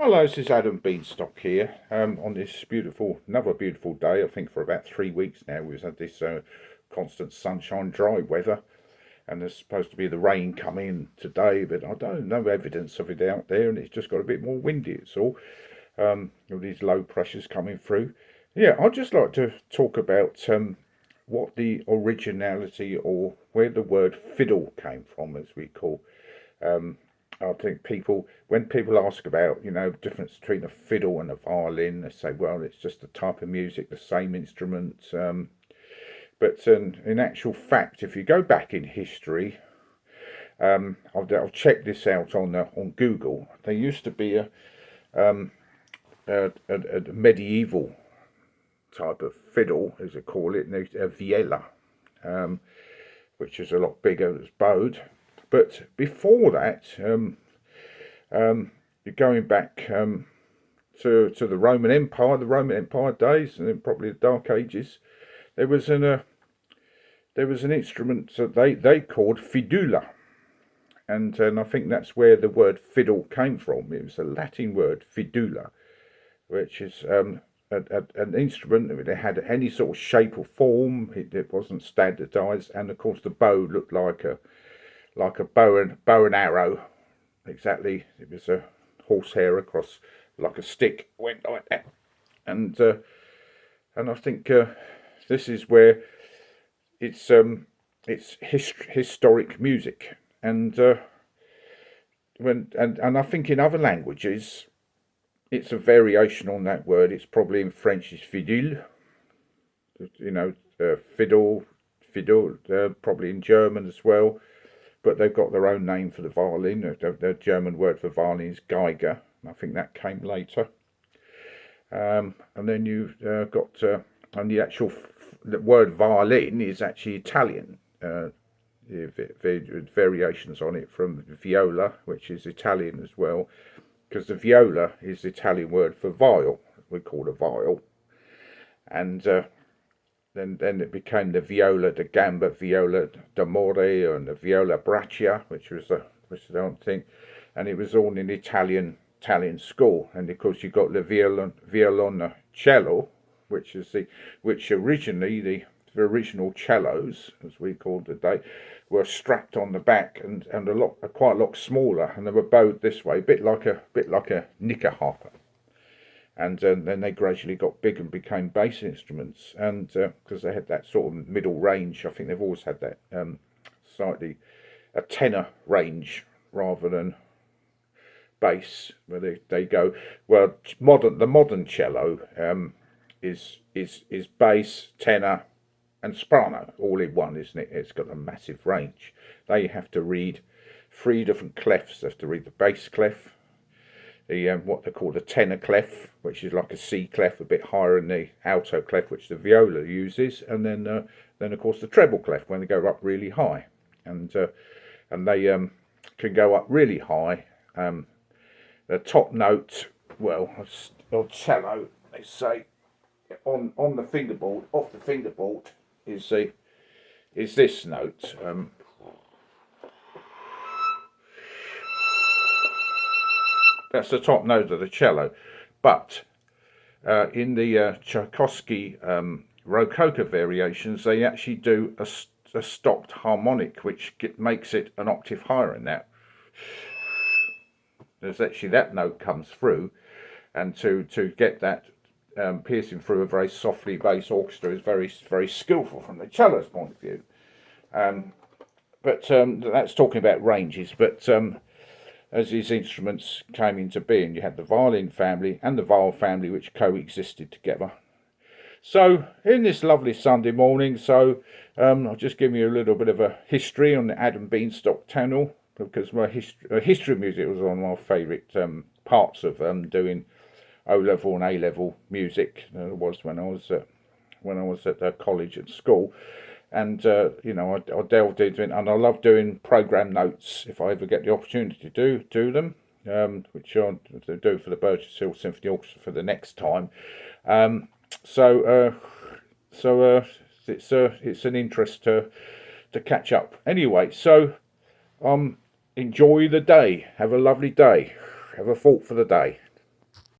Hello, this is Adam Beanstock here. On this another beautiful day. I think for about 3 weeks now we've had this constant sunshine, dry weather, and there's supposed to be the rain coming today, but I don't know evidence of it out there, and it's just got a bit more windy. It's all these low pressures coming through. Yeah, I'd just like to talk about what the originality or where the word fiddle came from, as we call. Um, I think when people ask about, the difference between a fiddle and a violin, they say, well, it's just a type of music, the same instrument. But in actual fact, if you go back in history, I've checked this out on Google. There used to be a medieval type of fiddle, as they call it, a viola, which is a lot bigger, it's bowed. But before that, you're going back to the Roman Empire days, and then probably the Dark Ages. There was an instrument that they called Fidula, and I think that's where the word fiddle came from. It was a Latin word, Fidula, which is an instrument that had any sort of shape or form. It wasn't standardised, and of course the bow looked like a bow and arrow. Exactly, it was a horsehair across like a stick, went like that, and I think this is where it's historic music, and I think in other languages it's a variation on that word. It's probably in French is fiddle, fiddle, probably in German as well. But they've got their own name for the violin. The German word for violin is Geiger. I think that came later. And then you've got, and the word violin is actually Italian. Variations on it from viola, which is Italian as well, because the viola is the Italian word for viol. We call it a viol. And then it became the viola da gamba, viola d'amore, and the viola braccia, which was the old thing, and it was all in Italian school. And of course you got the violoncello, which originally the original cellos, as we called today, were strapped on the back and quite a lot smaller, and they were bowed this way, a bit like a knickerharper. And then they gradually got big and became bass instruments, and because they had that sort of middle range. I think they've always had that slightly a tenor range rather than bass, where they go. Well, the modern cello is bass, tenor, and soprano all in one, isn't it? It's got a massive range. They have to read 3 different clefs. They have to read the bass clef, the what they call the tenor clef, which is like a C clef, a bit higher than the alto clef, which the viola uses, and then of course the treble clef when they go up really high, and they can go up really high. The top note, well, of cello, they say on the fingerboard, off the fingerboard, is this note. That's the top note of the cello, but in the Tchaikovsky Rococo variations, they actually do a stopped harmonic, which makes it an octave higher than that. There's actually that note comes through, and to get that piercing through a very softly bass orchestra is very, very skillful from the cello's point of view. But that's talking about ranges, but as these instruments came into being, you had the violin family and the viol family, which coexisted together. So in this lovely Sunday morning, I'll just give you a little bit of a history on the Adam Beanstock channel, because my history of music was one of my favourite parts of doing O-level and A-level music. It was when I was at college and school. And I delved into it, and I love doing program notes if I ever get the opportunity to do them, which I'll do for the Burgess Hill Symphony Orchestra for the next time. So it's an interest to catch up. Anyway, so enjoy the day. Have a lovely day. Have a thought for the day.